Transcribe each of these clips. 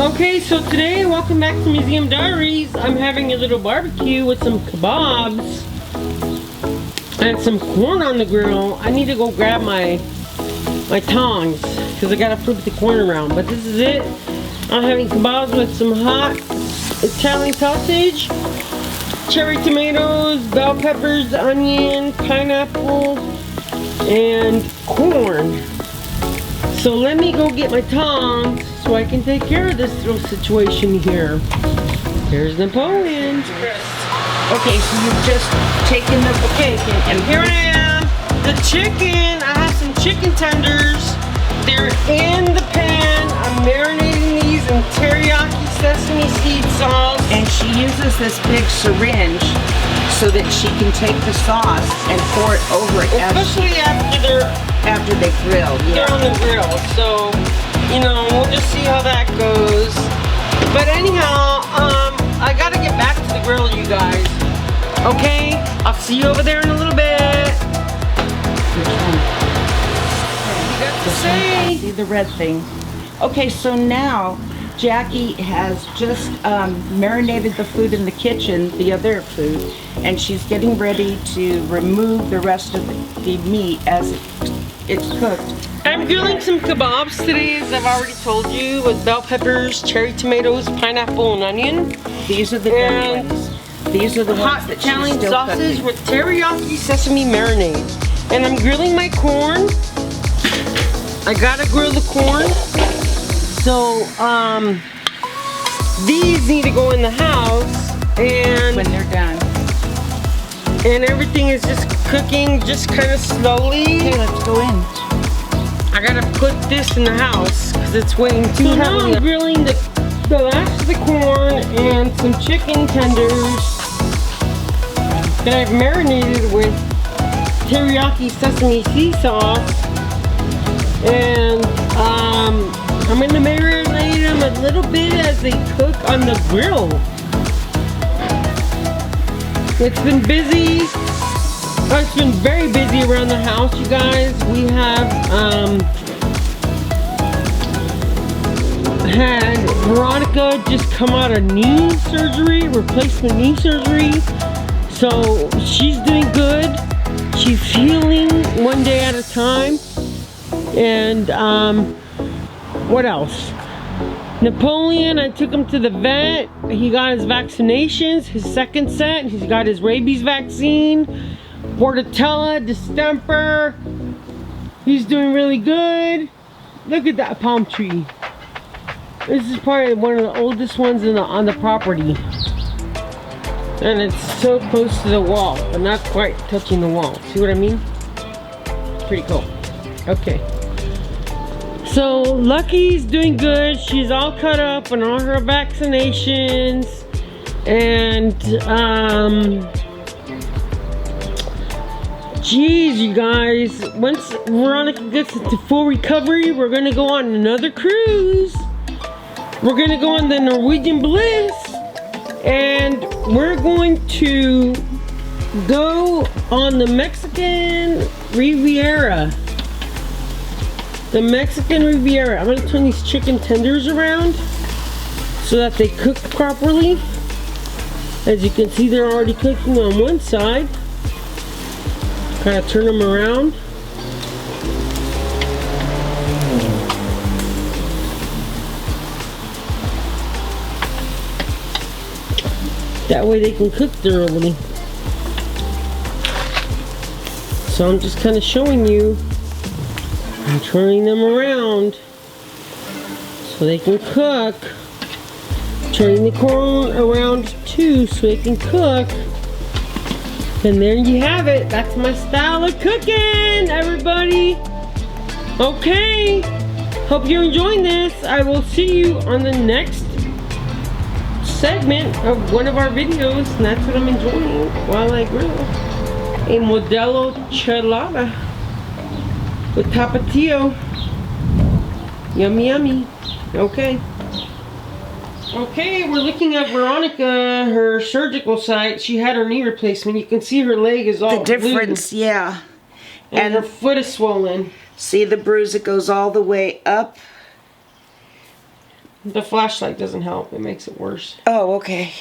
Okay, so today, welcome back to Museum Diaries. I'm having a little barbecue with some kebabs and some corn on the grill. I need to go grab my tongs because I gotta flip the corn around. But this is it. I'm having kebabs with some hot Italian sausage, cherry tomatoes, bell peppers, onion, pineapple, and corn. So let me go get my tongs so I can take care of this little situation here. Here's Napoleon. Okay, so you've just taken the... Okay, and here I am. The chicken, I have some chicken tenders. They're in the pan. I'm marinating these in teriyaki sesame seed sauce. And she uses this big syringe so that she can take the sauce and pour it over it. Especially after they grill. They're on the grill. So, you know, we'll just see how that goes. But anyhow, I gotta get back to the grill, you guys. Okay? I'll see you over there in a little bit. Which one? You got to say. See the red thing. Okay, so now Jackie has just marinated the food in the kitchen, the other food, and she's getting ready to remove the rest of the meat as it's cooked. I'm grilling some kebabs today, as I've already told you, with bell peppers, cherry tomatoes, pineapple, and onion. These are the good ones. These are the hot ones that Italian she's still sausage cooking. with teriyaki sesame marinade. And I'm grilling my corn. I gotta grill the corn. So, these need to go in the house, and when they're done. And everything is just cooking, just kind of slowly. Okay, let's go in. I gotta put this in the house because it's weighing too heavily. Now I'm grilling the last of the corn and some chicken tenders that I've marinated with teriyaki sesame seed sauce. And I'm gonna marinate them a little bit as they cook on the grill. It's been busy. It's been very busy around the house, you guys. We have had Veronica just come out of knee surgery, replacement knee surgery. So she's doing good. She's healing one day at a time. And what else? Napoleon, I took him to the vet. He got his vaccinations, his second set. He's got his rabies vaccine, Bordetella, distemper. He's doing really good. Look at that palm tree. This is probably one of the oldest ones on the property. And it's so close to the wall, but not quite touching the wall. See what I mean? Pretty cool. Okay. So Lucky's doing good. She's all cut up on all her vaccinations, and geez, you guys, once Veronica gets into full recovery, we're gonna go on another cruise. We're gonna go on the Norwegian Bliss, and we're going to go on the Mexican Riviera. The Mexican Riviera. I'm going to turn these chicken tenders around so that they cook properly. As you can see, they're already cooking on one side. Kind of turn them around. That way they can cook thoroughly. So I'm just kind of showing you. I'm turning them around so they can cook. Turning the corn around too so they can cook. And there you have it. That's my style of cooking, everybody. Okay. Hope you're enjoying this. I will see you on the next segment of one of our videos. And that's what I'm enjoying while I grill. A Modelo Chelada with tapatio. Yummy, yummy. Okay. Okay, we're looking at Veronica, her surgical site. She had her knee replacement. You can see her leg is all the difference, blue. Yeah. And her foot is swollen. See the bruise? It goes all the way up The flashlight doesn't help. It makes it worse. Oh, okay.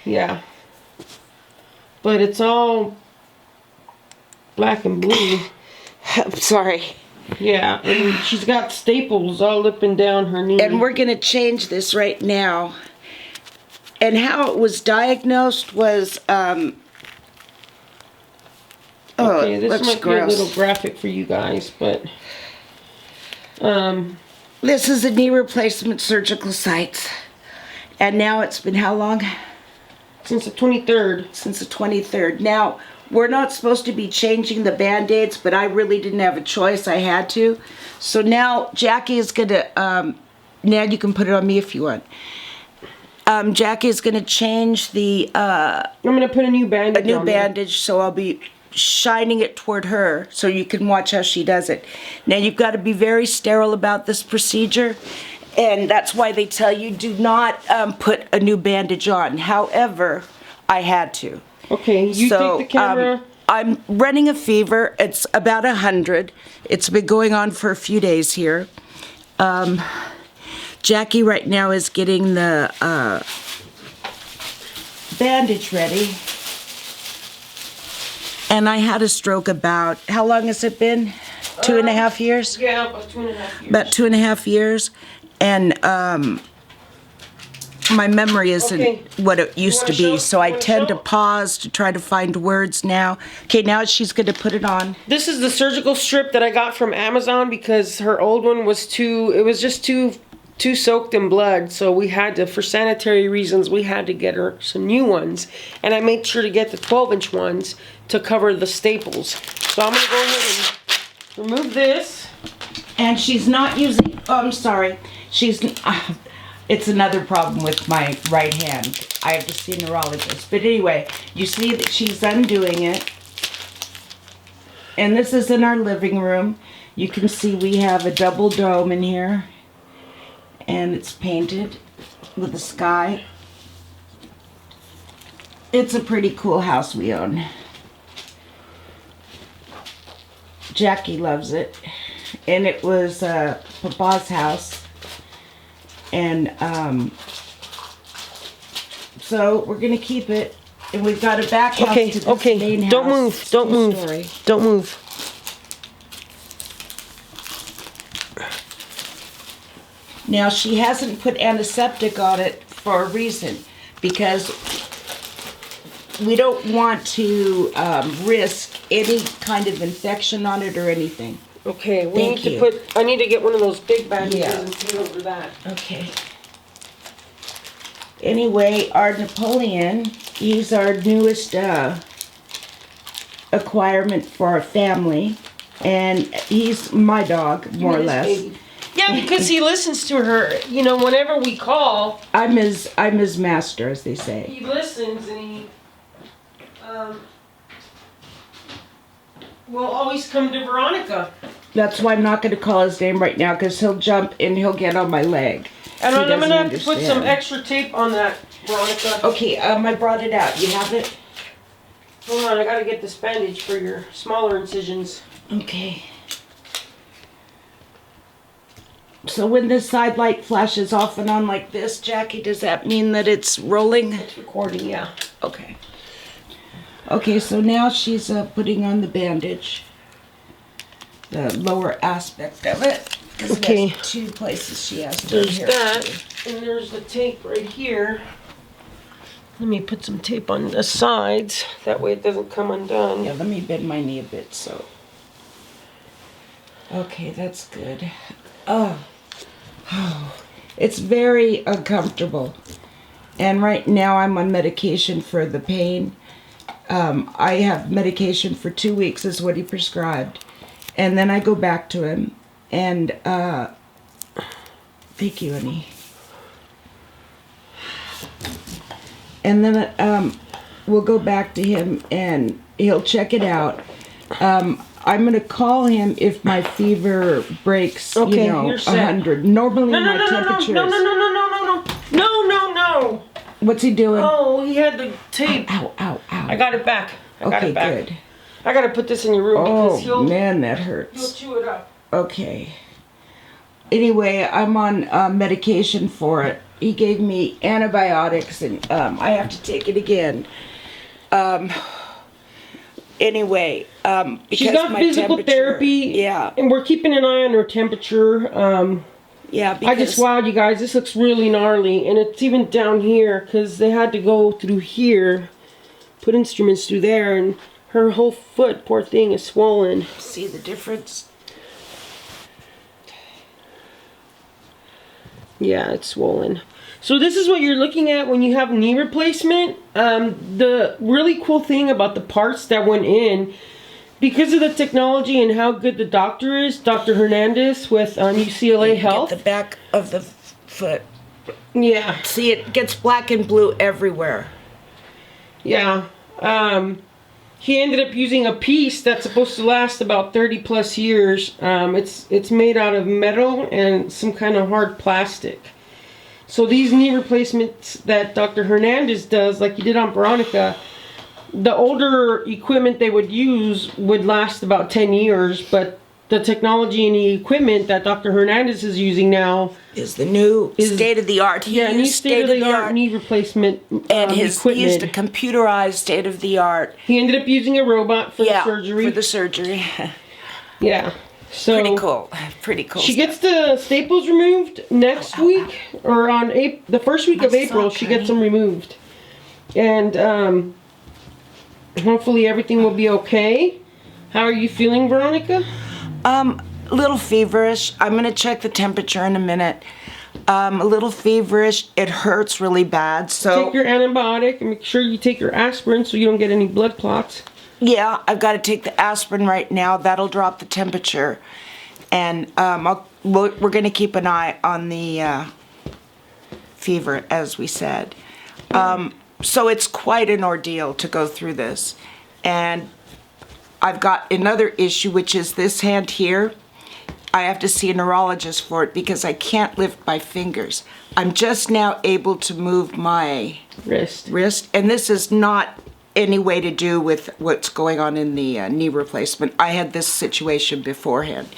Yeah. But it's all black and blue. I'm sorry. Yeah, and she's got staples all up and down her knee. And we're going to change this right now. And how it was diagnosed was, okay, this looks might gross. be a little graphic for you guys, but this is a knee replacement surgical site. And now it's been how long? since the 23rd. Since the 23rd. Now, we're not supposed to be changing the Band-Aids, but I really didn't have a choice. I had to. So now Jackie is going to, now you can put it on me if you want. Jackie is going to change the, I'm going to put a new bandage a new on bandage, so I'll be shining it toward her so you can watch how she does it. Now, you've got to be very sterile about this procedure, and that's why they tell you do not put a new bandage on. However, I had to. Okay, you take the camera. I'm running a fever. It's about 100. It's been going on for a few days here. Jackie right now is getting the bandage ready. And I had a stroke about, how long has it been? 2.5 years? Yeah, about 2.5 years. About 2.5 years. And my memory isn't what it used to be, so I tend to pause to try to find words now. Okay, now she's going to put it on. This is the surgical strip that I got from Amazon because her old one was just too soaked in blood, so we had to, for sanitary reasons, we had to get her some new ones. And I made sure to get the 12-inch ones to cover the staples. So I'm going to go ahead and remove this. And she's not using, oh, I'm sorry. It's another problem with my right hand. I have to see a neurologist. But anyway, you see that she's undoing it. And this is in our living room. You can see we have a double dome in here. And it's painted with the sky. It's a pretty cool house we own. Jackie loves it. And it was Papa's house. And so we're gonna keep it. And we've got a back house to this main house. Don't move, don't move, Story. don't move. Now, she hasn't put antiseptic on it for a reason, because we don't want to risk any kind of infection on it or anything. Okay, I need to get one of those big bandages and put over that. Okay. Anyway, our Napoleon, he's our newest acquirement for our family, and he's my dog, more or less. Baby. Yeah, because he listens to her. You know, whenever we call, I'm his master, as they say. he listens and he will always come to Veronica. That's why I'm not going to call his name right now, because he'll jump and he'll get on my leg. And I'm going to have to put some extra tape on that, Veronica. Okay, I brought it out. You have it? Hold on, I got to get this bandage for your smaller incisions. Okay. So when this side light flashes off and on like this, Jackie, does that mean that it's rolling? It's recording, yeah. Okay. Okay, so now she's putting on the bandage. The lower aspect of it. Okay. There's 2 places she has to There's that, and there's the tape right here. Let me put some tape on the sides. That way it doesn't come undone. Yeah, let me bend my knee a bit, so. Okay, that's good. Oh, it's very uncomfortable. And right now I'm on medication for the pain. I have medication for 2 weeks is what he prescribed. And then I go back to him and, thank you, honey. And then we'll go back to him and he'll check it out. I'm going to call him if my fever breaks, 100. Normally my temperature is... No. What's he doing? Oh, he had the tape. Ow. I got it back. Okay, good. I got to put this in your room because Oh, man, that hurts. he'll chew it up. Okay. Anyway, I'm on medication for it. He gave me antibiotics, and I have to take it again. Anyway, because she's got my physical therapy. Yeah. And we're keeping an eye on her temperature. Yeah, I just wowed you guys. This looks really gnarly. And it's even down here because they had to go through here, put instruments through there, and her whole foot, poor thing, is swollen. See the difference? Yeah, it's swollen. So this is what you're looking at when you have knee replacement. The really cool thing about the parts that went in, because of the technology and how good the doctor is, Dr. Hernandez with UCLA Health. Get the back of the foot. Yeah. See, it gets black and blue everywhere. Yeah. He ended up using a piece that's supposed to last about 30 plus years. It's made out of metal and some kind of hard plastic. So these knee replacements that Dr. Hernandez does, like he did on Veronica, the older equipment they would use would last about 10 years, but the technology and the equipment that Dr. Hernandez is using now is the new state-of-the-art. New state-of-the-art knee replacement and he used a computerized state-of-the-art. He ended up using a robot for the surgery. For the surgery. Yeah. So pretty cool. Pretty cool. She gets the staples removed next week, or on the first week of April. She gets them removed, and hopefully everything will be okay. How are you feeling, Veronica? A little feverish. I'm gonna check the temperature in a minute. A little feverish. It hurts really bad. So take your antibiotic and make sure you take your aspirin so you don't get any blood clots. Yeah, I've got to take the aspirin right now. That'll drop the temperature, and we're gonna keep an eye on the fever, as we said. So it's quite an ordeal to go through this, and I've got another issue, which is this hand here. I have to see a neurologist for it because I can't lift my fingers. I'm just now able to move my wrist, and this is not any way to do with what's going on in the knee replacement. I had this situation beforehand,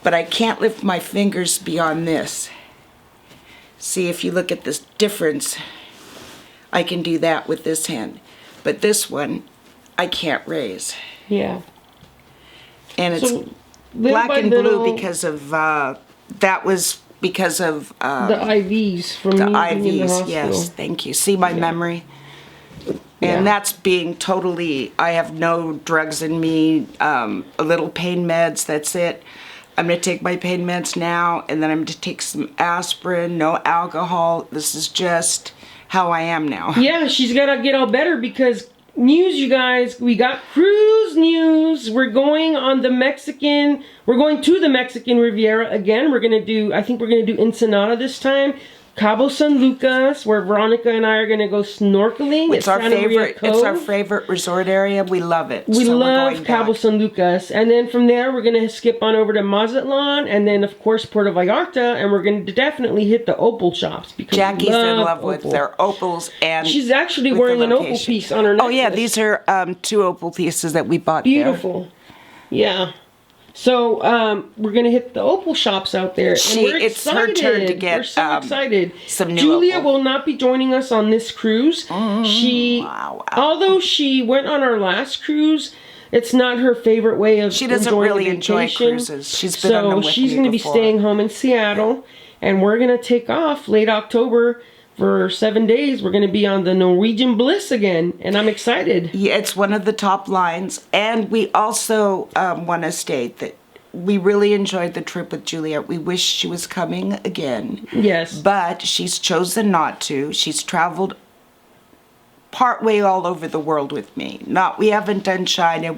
but I can't lift my fingers beyond this. See, if you look at this difference, I can do that with this hand, but this one I can't raise. Yeah. And it's black and blue because of that was because of the IVs from the me being in the IVs. hospital. Yes, thank you. See my memory. And that's being totally, I have no drugs in me, a little pain meds, that's it. I'm going to take my pain meds now, and then I'm going to take some aspirin, no alcohol. This is just how I am now. Yeah, she's got to get all better because news, you guys, we got cruise news. We're going to the Mexican Riviera again. I think we're going to do Ensenada this time. Cabo San Lucas, where Veronica and I are going to go snorkeling. It's our favorite resort area. We love it. We love Cabo San Lucas. And then from there, we're going to skip on over to Mazatlan, and then, of course, Puerto Vallarta, and we're going to definitely hit the opal shops. Because Jackie's in love with their opals. And she's actually wearing an opal piece on her necklace. Oh, yeah, these are 2 opal pieces that we bought Beautiful. there. Yeah. So, we're going to hit the opal shops out there. And we're excited. It's her turn to get we're so excited. Some new Julia opal. will not be joining us on this cruise. Although she went on our last cruise, it's not her favorite way of She doesn't really enjoy cruises. She's been on them with she's me going to be before. staying home in Seattle. And we're going to take off late October for 7 days. We're going to be on the Norwegian Bliss again, and I'm excited. Yeah, it's one of the top lines, and we also want to state that we really enjoyed the trip with Juliet. We wish she was coming again. Yes. But she's chosen not to. She's traveled partway all over the world with me. We haven't done China.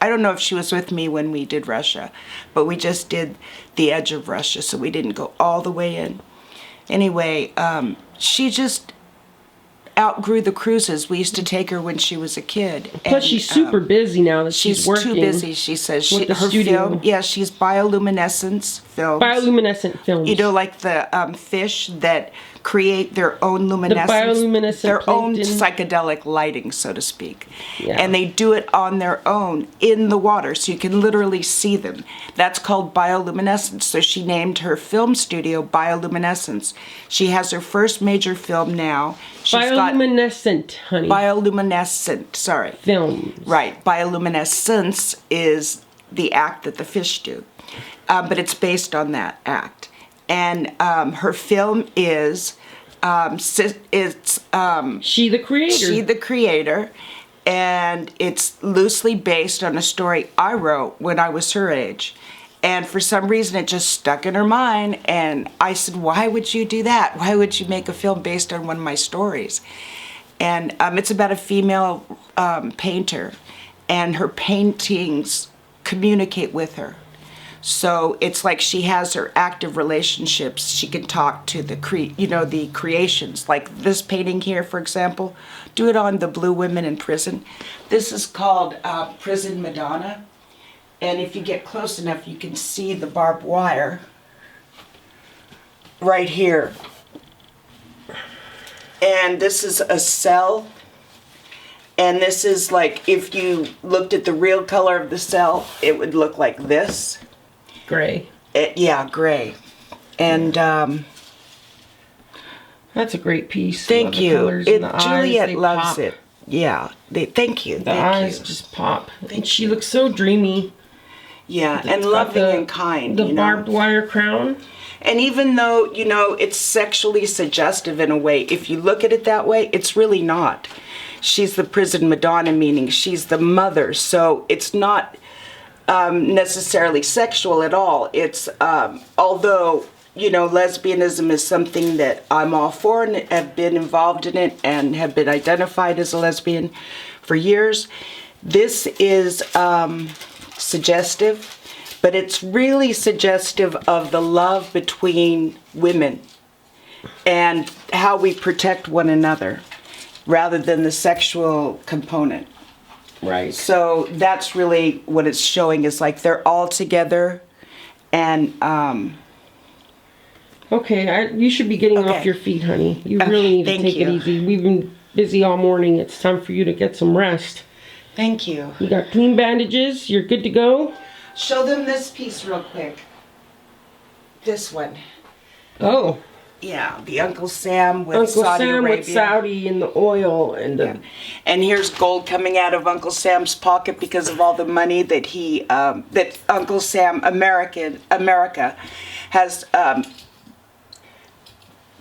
I don't know if she was with me when we did Russia, but we just did the edge of Russia, so we didn't go all the way in. Anyway, she just outgrew the cruises. We used to take her when she was a kid. Plus, she's super busy now that she's working. Too busy, she says. With the her studio. film, yeah, she's bioluminescence films. Bioluminescent films. You know, like the fish that create their own luminescence, bioluminescent their own plankton. psychedelic lighting, so to speak. Yeah. And they do it on their own in the water, so you can literally see them. That's called bioluminescence. So she named her film studio Bioluminescence. She has her first major film now. Bioluminescent, honey. Bioluminescent, sorry. Films. Right. Bioluminescence is the act that the fish do. But it's based on that act. And her film is She the creator. She the creator, and it's loosely based on a story I wrote when I was her age. And for some reason it just stuck in her mind, and I said, why would you do that? Why would you make a film based on one of my stories? And it's about a female painter, and her paintings communicate with her. So it's like she has her active relationships. She can talk to the the creations. Like this painting here, for example, do it on the blue women in prison. This is called Prison Madonna. And if you get close enough, you can see the barbed wire right here. And this is a cell. And this is like, if you looked at the real color of the cell, it would look like this. Gray. Yeah, gray. And that's a great piece. Thank you. Juliet loves pop. it. Yeah. Thank you. The eyes just pop. And she looks so dreamy. Yeah, and loving and kind. The barbed wire crown. And even though, it's sexually suggestive in a way, if you look at it that way, it's really not. She's the prison Madonna, meaning she's the mother. So it's not necessarily sexual at all. It's, although, lesbianism is something that I'm all for and have been involved in it and have been identified as a lesbian for years. This is suggestive, but it's really suggestive of the love between women and how we protect one another rather than the sexual component. Right. So that's really what it's showing, is like they're all together. And okay, you should be getting off your feet, honey. You really need to take it easy. We've been busy all morning. It's time for you to get some rest. Thank you. You got clean bandages. You're good to go. Show them this piece real quick. This one. Oh. Yeah, the Uncle Sam with Saudi Arabia. With Saudi and the oil and the... And here's gold coming out of Uncle Sam's pocket because of all the money that that Uncle Sam America has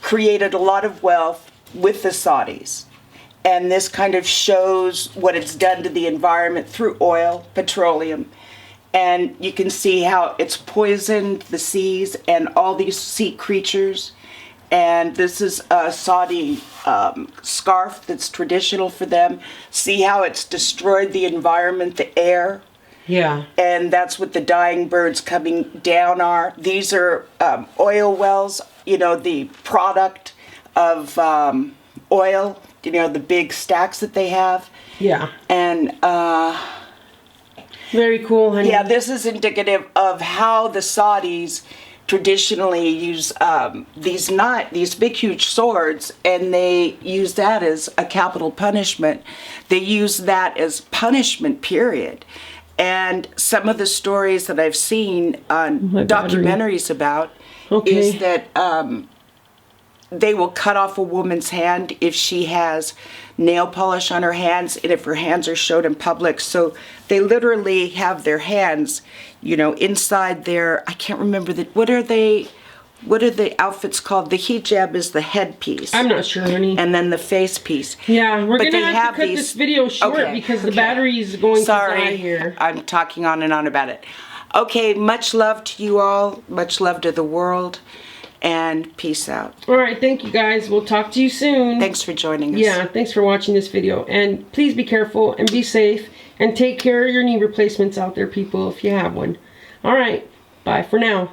created a lot of wealth with the Saudis. And this kind of shows what it's done to the environment through oil, petroleum. And you can see how it's poisoned the seas and all these sea creatures. And this is a Saudi scarf that's traditional for them. See how it's destroyed the environment, the air. Yeah. And that's what the dying birds coming down are. These are oil wells, the product of oil, the big stacks that they have. Yeah. And very cool, honey. Yeah, this is indicative of how the Saudis traditionally use these big huge swords, and they use that as a capital punishment. They use that as punishment, period. And some of the stories that I've seen on documentaries about is that they will cut off a woman's hand if she has nail polish on her hands and if her hands are showed in public. So they literally have their hands, inside their, I can't remember what are the outfits called? The hijab is the headpiece. I'm not sure, honey. And then the face piece. Yeah, we're going to have to cut this video short because the battery is going to die here. I'm talking on and on about it. Okay, much love to you all. Much love to the world. And peace out. All right, thank you guys. We'll talk to you soon. Thanks for joining us. Yeah, thanks for watching this video. And please be careful and be safe. And take care of your knee replacements out there, people, if you have one. All right, bye for now.